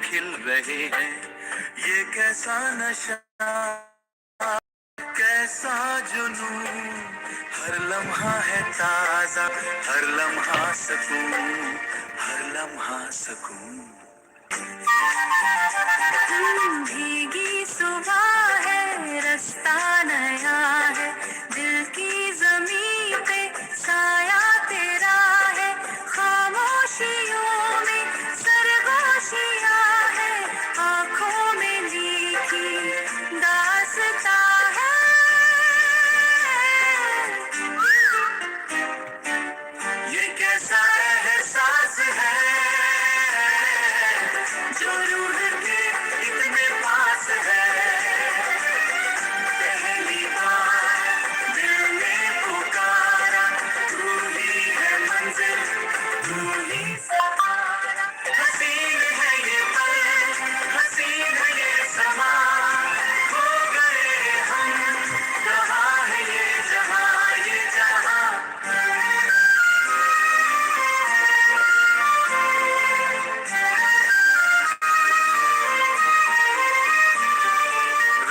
खिल रहे हैं। ये कैसा नशा, कैसा जुनून, हर लम्हा है ताजा, हर लम्हा सुकून, हर लम्हा सुकून। भीगी सुबह है, रास्ता नया है, दिल की जमीन पे साया तेरा है। खामोशियों में सरगोशियां है, आंखों में लिखी दास्तां है। ये कैसा एहसास है जो रूह के इतने पास है। पहली बार दिल ने पुकारा, तू ही है मंजिल, तू ही सहारा। हसीन है ये पल, हसीन है ये समा, खो गए हम, कहाँ है ये जहाँ, ये जहाँ।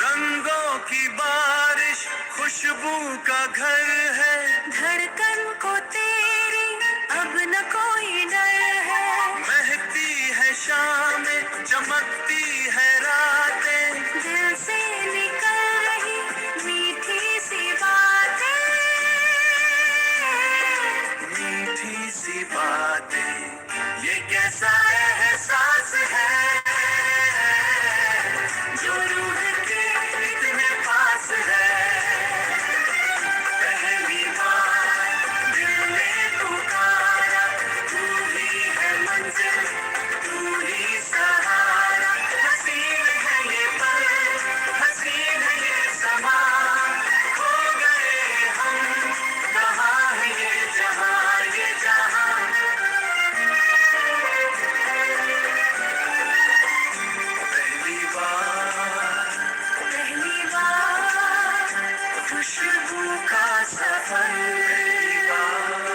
रंगों की बारिश, खुशबू का घर है, धड़कन को तेरी अब न कोई डर है। महकती है शामें, चमकती है रातें, दिल से निकल रही मीठी सी बातें, मीठी सी बातें। ये कैसा एहसास है जो रूह के इतने पास है। पहली बार दिल ने पुकारा, तू ही है मंजिल, तू ही सहारा। हसीन है ये पल, हसीन है ये समा, खो गए हम, कहाँ है ये जहाँ, ये जहाँ। पहली बार खुशबू का सफर। पहली बार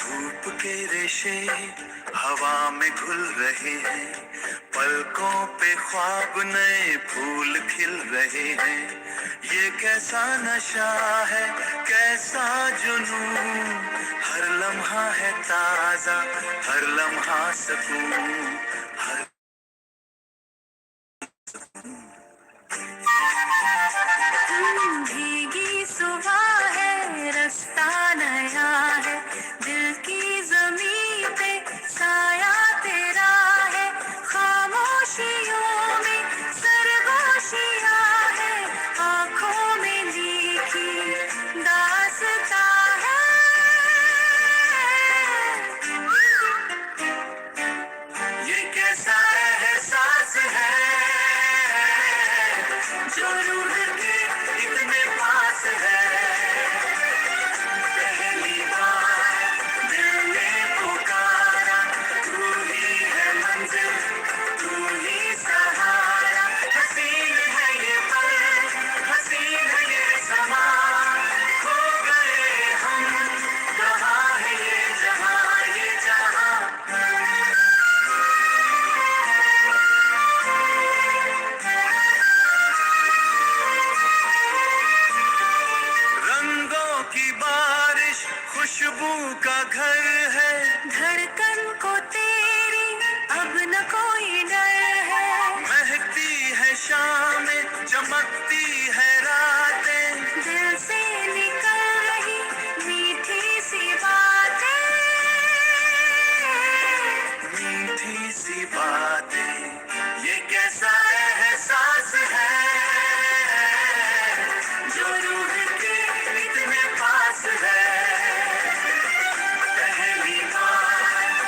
धूप के रेशे हवा में घुल रहे हैं, पलकों पे ख्वाब नए फूल खिल रहे हैं। ये कैसा नशा है, कैसा जुनून, हर लम्हा है ताजा, हर लम्हा सुकून, हर भीगी सुबह है, रास्ता नया है, दिल की जमीन पे साया तेरा है। खामोशियों में सरगोशियां है, आंखों में लिखी दास्तां है। ये कैसा एहसास है जो रूह के इतने पास है। पहली बार दिल ने पुकारा, तू ही है मंजिल, तू ही सहारा। हसीन है ये पल, हसीन है ये समा, खो गए हम, कहाँ है ये जहाँ, ये जहाँ। रंगों की बारिश, खुशबू का घर है, धड़कन को तेरी अब न कोई डर है। महकती है शामें, चमकती है रातें, दिल से निकल रही मीठी सी बातें, मीठी सी बातें। ये कैसा एहसास है जो रूह के इतने पास है। पहली बार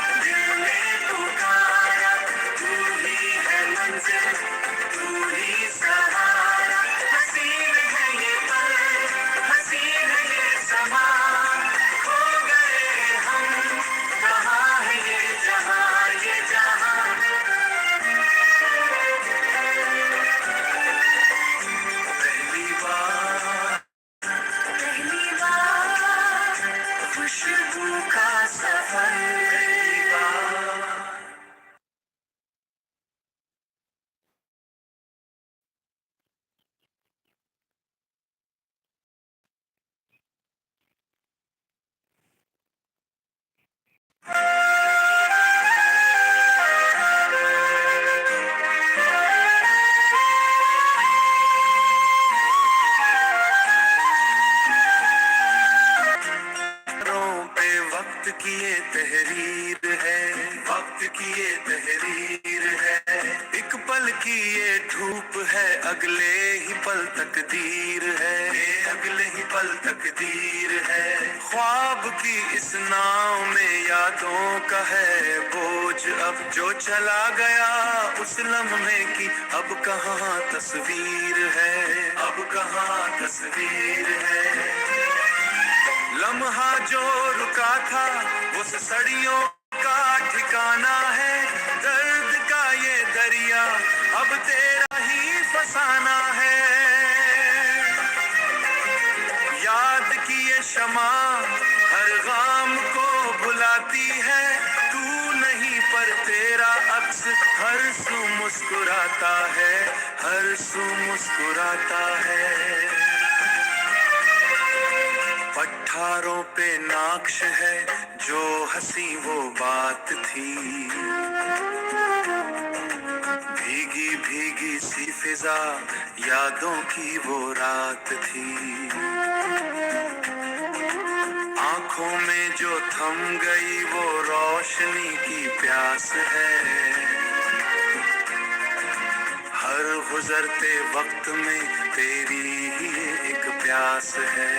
की ये तहरीर है, वक्त की ये तहरीर है। एक पल की ये धूप है, अगले ही पल तकदीर है, ये अगले ही पल तकदीर है। ख्वाब की इस नाव में यादों का है बोझ, अब जो चला गया उस लम्हे की अब कहाँ तस्वीर है, अब कहाँ तस्वीर है। लम्हा जो रुका था उस सड़ियों का ठिकाना है, दर्द का ये दरिया अब तेरा ही फसाना है। याद की ये शमा हर गाम को भुलाती है, तू नहीं पर तेरा अक्स हर सू मुस्कुराता है, हर सू मुस्कुराता है। पठारों पे नाक्श है जो हंसी वो बात थी, भीगी भीगी सी फिजा यादों की वो रात थी। आंखों में जो थम गई वो रोशनी की प्यास है, हर गुजरते वक्त में तेरी ही एक प्यास है।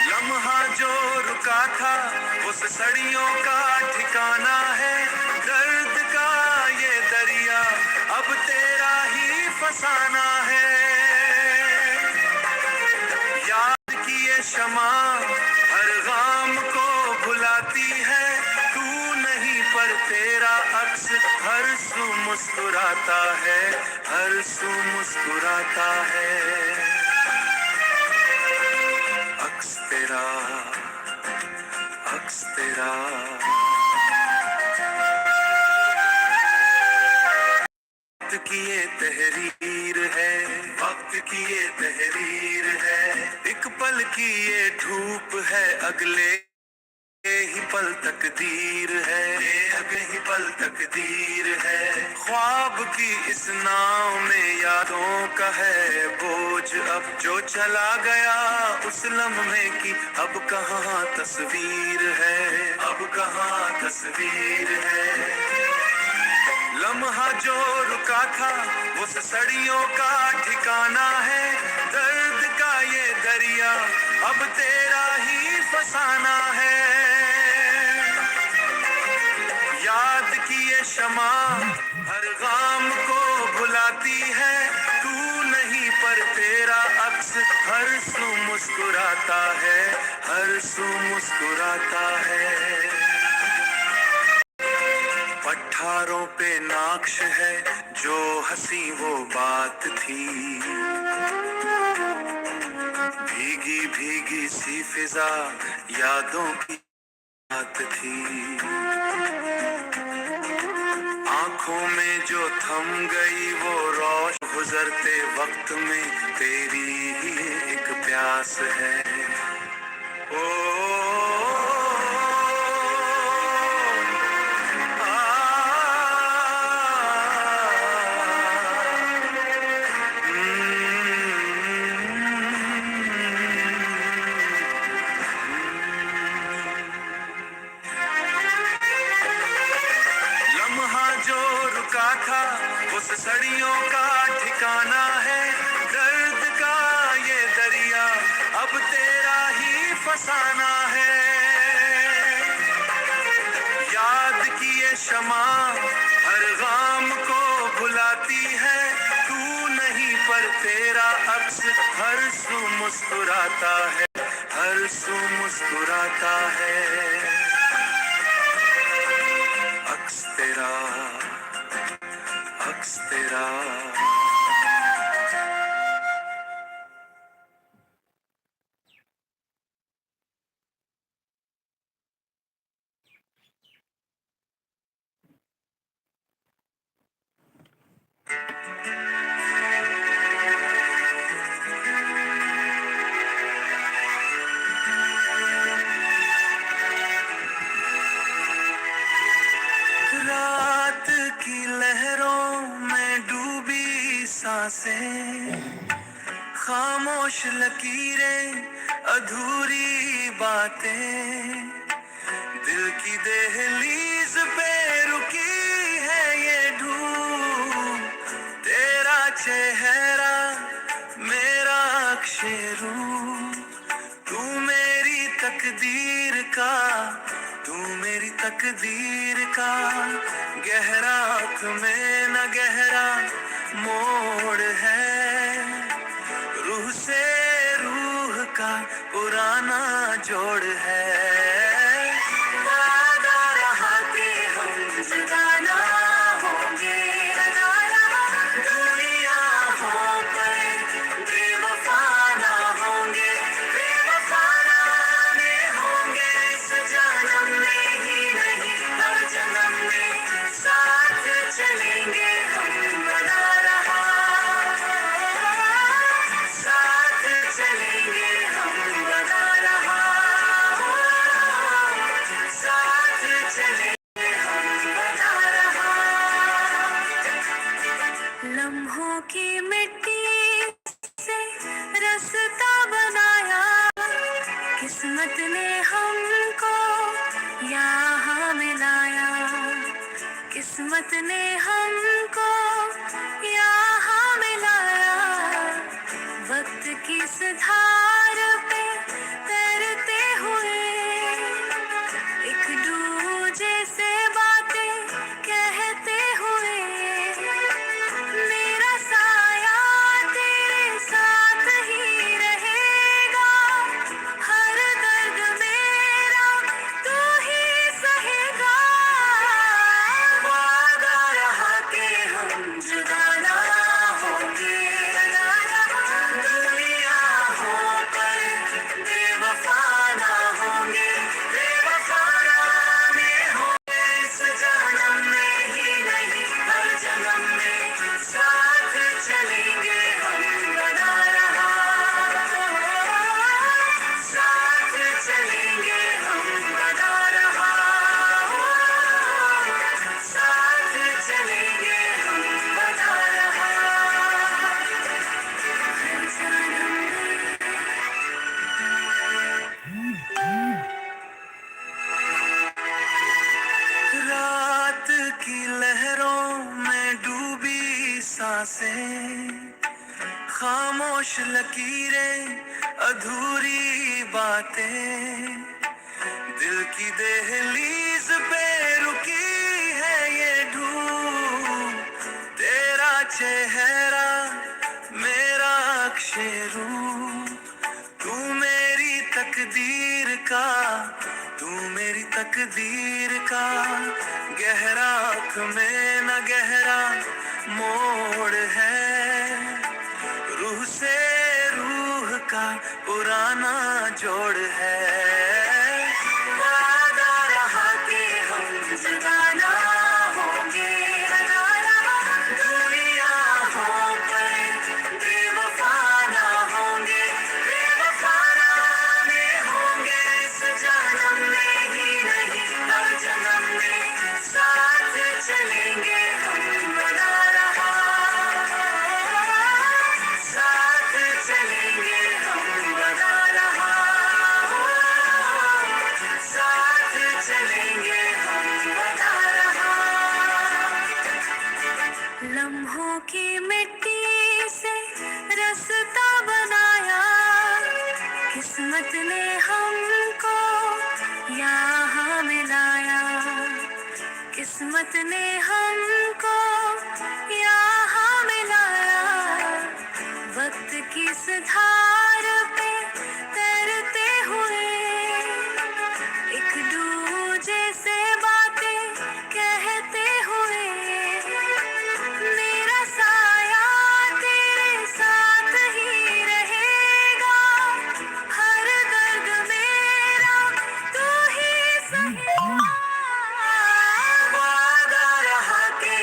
लम्हा जो रुका था उस सड़ियों का ठिकाना है, दर्द का ये दरिया अब तेरा ही फसाना है। याद की ये शमा हर गाम को भुलाती है, तू नहीं पर तेरा अक्स हर सू मुस्कुराता है, हर सू मुस्कुराता है। अक्स तेरा, अक्स तेरा। वक्त की ये तहरीर है, वक्त की ये तहरीर है। एक पल की ये धूप है, अगले ही पल तकदीर है, ये अगले ही पल तकदीर है। ख्वाब की इस नाव में यादों का है बोझ, अब जो चला गया उस लम्हे की अब कहाँ तस्वीर है, अब कहाँ तस्वीर है। लम्हा जो रुका था उस सड़ियों का ठिकाना है, दर्द का ये दरिया अब तेरा ही फसाना है। याद की ये शमा हर गाम को भुलाती है, तू नहीं पर तेरा अक्स हर सू मुस्कुराता है, हर सू मुस्कुराता है। पठारों पे नाक्श है जो हंसी वो बात थी, भीगी भीगी सी फिजा यादों की बात थी। आंखों में जो थम गई वो रोश गुजरते वक्त में तेरी ही एक प्यास है। था उस सड़ियों का ठिकाना है, दर्द का ये दरिया अब तेरा ही फसाना है। याद की ये शमा हर गाम को भुलाती है, तू नहीं पर तेरा अक्स हर सू मुस्कुराता है, हर सू मुस्कुराता है। अक्स तेरा, अक्स तेरा। सांसें, खामोश लकीरें, अधूरी बातें, दिल की दहलीज पे रुकी है ये धूप, तेरा चेहरा मेरा अक्षय रूप, तू मेरी तकदीर का, तू मेरी तकदीर का गहरा आँख में न गहरा मोड़ है, रूह से रूह का पुराना जोड़ है। वादा रहा कि हम जुदा ना होंगे, दुनिया हो पर बेवफा ना होंगे, बेवफा ना होंगे इस जन्म में ही नहीं हर जन्म में साथ चलेंगे हम, बना रहा साथ चलेंगे हम, बना रहा साथ चलेंगे हम, बना रहा। लम्हों की मिट्टी से रास्ता बनाया, किस्मत ने हमको यहाँ मिलाया, किस्मत ने हमको यहाँ मिलाया, वक्त की इस धार पे तैरते हुए एक दूजे से बातें कहते हुए, मेरा साया तेरे साथ ही रहेगा, हर दर्द मेरा तू ही सहेगा। वादा रहा कि हम जुदा ना होंगे, दुनिया हो पर बेवफा ना होंगे, बेवफा ना होंगे इस जन्म में ही नहीं हर जन्म में साथ चलेंगे हम, बना रहा साथ चलेंगे हम, बना रहा साथ चलेंगे हम, बना रहा हर जन्म में। रात की लहरों में डूबी सांसें, खामोश लकीरें, अधूरी बातें, दिल की दहलीज पे रुकी है ये धूप, तेरा चेहरा मेरा अक्षय रूप, तू मेरी तकदीर का, तू मेरी तकदीर का गहरा आँख में न गहरा मोड़ है, रूह से रूह का पुराना जोड़ है। वादा रहा कि हम जुदा ना होंगे, दुनिया हो पर बेवफा ना होंगे, बेवफा ना होंगे इस जन्म में ही नहीं हर जन्म में साथ चलेंगे हम, बना रहा साथ चलेंगे हम, बना रहा साथ चलेंगे हम, बना रहा। लम्हों की मिट्टी से रास्ता बनाया, किस्मत ने हमको यहाँ मिलाया, किस्मत ने हमको यहाँ मिलाया, वक्त की इस धार पे तैरते हुए एक दूजे से बातें कहते हुए, मेरा साया तेरे साथ ही रहेगा, हर दर्द मेरा तू ही सहेगा। वादा रहा कि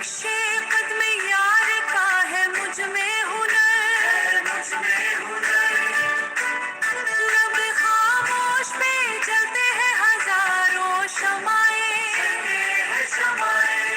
नक्शे